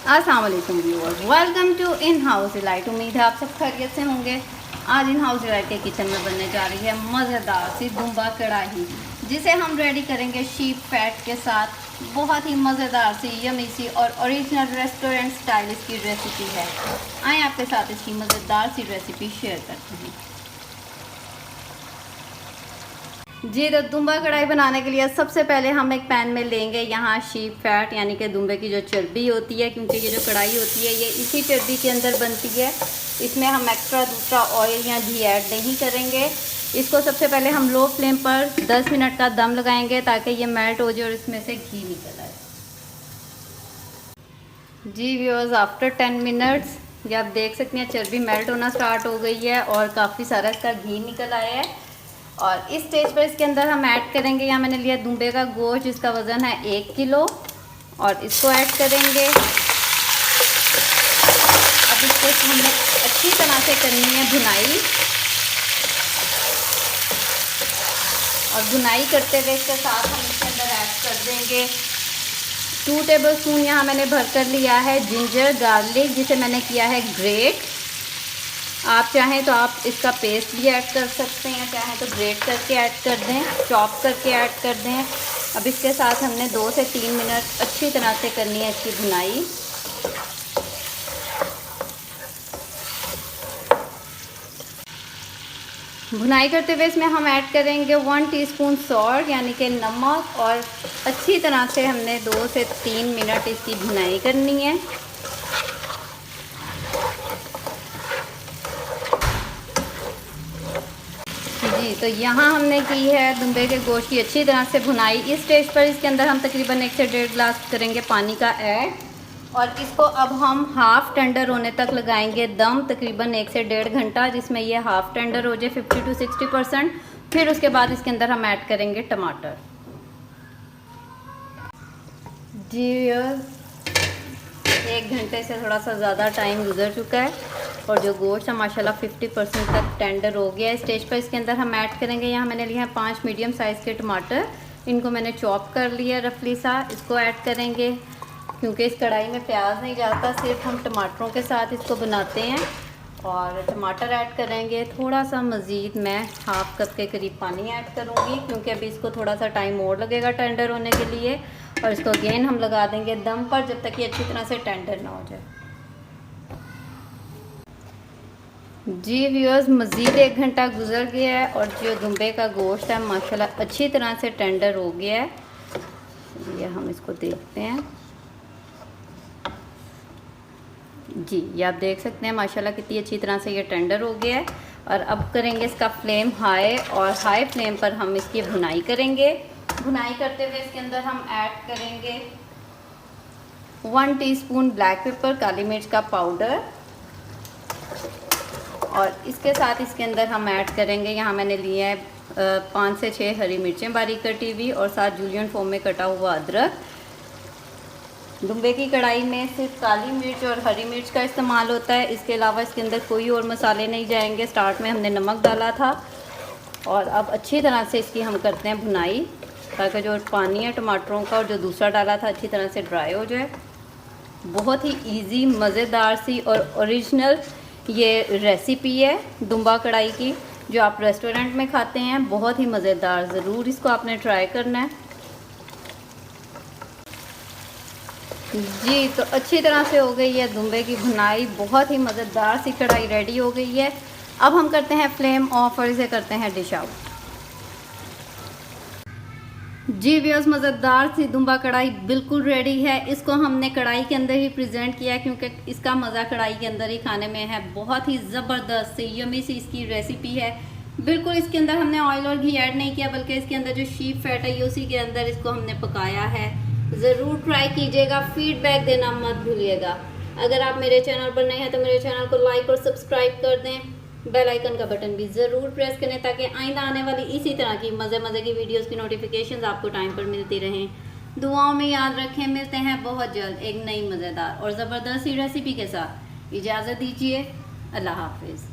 अस्सलाम वालेकुम viewers, welcome to In House Delight. उम्मीद है आप सब खैरियत से होंगे। आज इन हाउस डिलाइट के किचन में बनने जा रही है मज़ेदार सी दुम्बा कढ़ाई, जिसे हम रेडी करेंगे शीप फैट के साथ। बहुत ही मज़ेदार सी, यमी सी और ओरिजिनल रेस्टोरेंट स्टाइल इसकी रेसिपी है। आए आपके साथ इसकी मज़ेदार सी रेसिपी शेयर करते हैं। जी, तो दुम्बा कढ़ाई बनाने के लिए सबसे पहले हम एक पैन में लेंगे यहाँ शीप फैट, यानी कि दुम्बे की जो चर्बी होती है, क्योंकि ये जो कढ़ाई होती है ये इसी चर्बी के अंदर बनती है। इसमें हम एक्स्ट्रा दूसरा ऑयल या घी ऐड नहीं करेंगे। इसको सबसे पहले हम लो फ्लेम पर 10 मिनट का दम लगाएंगे ताकि ये मेल्ट हो जाए और इसमें से घी निकल आए। जी व्यूअर्स, आफ्टर 10 मिनट्स ये आप देख सकते हैं चर्बी मेल्ट होना स्टार्ट हो गई है और काफ़ी सारा इसका घी निकल आया है। और इस स्टेज पर इसके अंदर हम ऐड करेंगे, यहाँ मैंने लिया दुम्बे का गोश्त जिसका वज़न है 1 किलो, और इसको ऐड करेंगे। अब इसको हमने अच्छी तरह से करनी है भुनाई, और भुनाई करते हुए इसके साथ हम इसके अंदर ऐड कर देंगे 2 टेबल स्पून यहाँ मैंने भर कर लिया है जिंजर गार्लिक, जिसे मैंने किया है ग्रेट। आप चाहें तो आप इसका पेस्ट भी ऐड कर सकते हैं, चाहें तो ग्रेट करके ऐड कर दें, चॉप करके ऐड कर दें। अब इसके साथ हमने 2 से 3 मिनट अच्छी तरह से करनी है इसकी भुनाई। भुनाई करते हुए इसमें हम ऐड करेंगे 1 टीस्पून सॉल्ट, यानी कि नमक, और अच्छी तरह से हमने 2 से 3 मिनट इसकी भुनाई करनी है। जी, तो यहाँ हमने की है दुम्बे के गोश्त की अच्छी तरह से भुनाई। इस स्टेज पर इसके अंदर हम तकरीबन 1 से 1.5 गिलास करेंगे पानी का ऐड, और इसको अब हम हाफ़ टेंडर होने तक लगाएंगे दम, तकरीबन 1 से 1.5 घंटा, जिसमें ये हाफ़ टेंडर हो जाए 50 to 60%। फिर उसके बाद इसके अंदर हम ऐड करेंगे टमाटर। जी, 1 घंटे से थोड़ा सा ज़्यादा टाइम गुजर चुका है और जो गोश्त है माशाल्लाह 50% तक टेंडर हो गया है। स्टेज पर इसके अंदर हम ऐड करेंगे, यहाँ मैंने लिया है 5 मीडियम साइज़ के टमाटर, इनको मैंने चॉप कर लिया रफली सा। इसको ऐड करेंगे, क्योंकि इस कढ़ाई में प्याज नहीं जाता, सिर्फ हम टमाटरों के साथ इसको बनाते हैं। और टमाटर ऐड करेंगे, थोड़ा सा मज़ीद मैं हाफ़ कप के करीब पानी ऐड करूँगी, क्योंकि अभी इसको थोड़ा सा टाइम और लगेगा टेंडर होने के लिए। और इसको अगेन हम लगा देंगे दम पर जब तक ये अच्छी तरह से टेंडर ना हो जाए। जी व्यूअर्स, मज़ीद 1 घंटा गुजर गया है और जो दुम्बे का गोश्त है माशाल्लाह अच्छी तरह से टेंडर हो गया है। ये हम इसको देखते हैं। जी, ये आप देख सकते हैं माशाल्लाह कितनी अच्छी तरह से ये टेंडर हो गया है। और अब करेंगे इसका फ्लेम हाई, और हाई फ्लेम पर हम इसकी भुनाई करेंगे। भुनाई करते हुए इसके अंदर हम ऐड करेंगे 1 टीस्पून ब्लैक पेपर, काली मिर्च का पाउडर, और इसके साथ इसके अंदर हम ऐड करेंगे, यहाँ मैंने लिया है 5 से 6 हरी मिर्चें बारीक कटी हुई, और साथ जूलियन फॉर्म में कटा हुआ अदरक। दुम्बे की कढ़ाई में सिर्फ काली मिर्च और हरी मिर्च का इस्तेमाल होता है, इसके अलावा इसके अंदर कोई और मसाले नहीं जाएंगे। स्टार्ट में हमने नमक डाला था, और अब अच्छी तरह से इसकी हम करते हैं भुनाई, ताकि जो पानी है टमाटरों का और जो दूसरा डाला था अच्छी तरह से ड्राई हो जाए। बहुत ही ईजी, मज़ेदार सी और ओरिजिनल ये रेसिपी है दुम्बा कढ़ाई की, जो आप रेस्टोरेंट में खाते हैं। बहुत ही मज़ेदार, ज़रूर इसको आपने ट्राई करना है। जी, तो अच्छी तरह से हो गई है दुम्बे की भुनाई, बहुत ही मज़ेदार सी कढ़ाई रेडी हो गई है। अब हम करते हैं फ्लेम ऑफ और इसे करते हैं डिश आउट। जी व्यूअर्स, मज़ेदार सी दुम्बा कढ़ाई बिल्कुल रेडी है। इसको हमने कढ़ाई के अंदर ही प्रेजेंट किया, क्योंकि इसका मज़ा कढ़ाई के अंदर ही खाने में है। बहुत ही ज़बरदस्त सी, यमी सी इसकी रेसिपी है। बिल्कुल इसके अंदर हमने ऑयल और घी ऐड नहीं किया, बल्कि इसके अंदर जो शीप फैट है ये उसी के अंदर इसको हमने पकाया है। ज़रूर ट्राई कीजिएगा, फीडबैक देना मत भूलिएगा। अगर आप मेरे चैनल पर नए हैं तो मेरे चैनल को लाइक और सब्सक्राइब कर दें। बेल आइकन का बटन भी ज़रूर प्रेस करें, ताकि आइंदा आने वाली इसी तरह की मज़े की वीडियोस की नोटिफिकेशंस आपको टाइम पर मिलती रहें। दुआओं में याद रखें। मिलते हैं बहुत जल्द एक नई मज़ेदार और ज़बरदस्त सी रेसिपी के साथ। इजाज़त दीजिए, अल्लाह हाफिज़।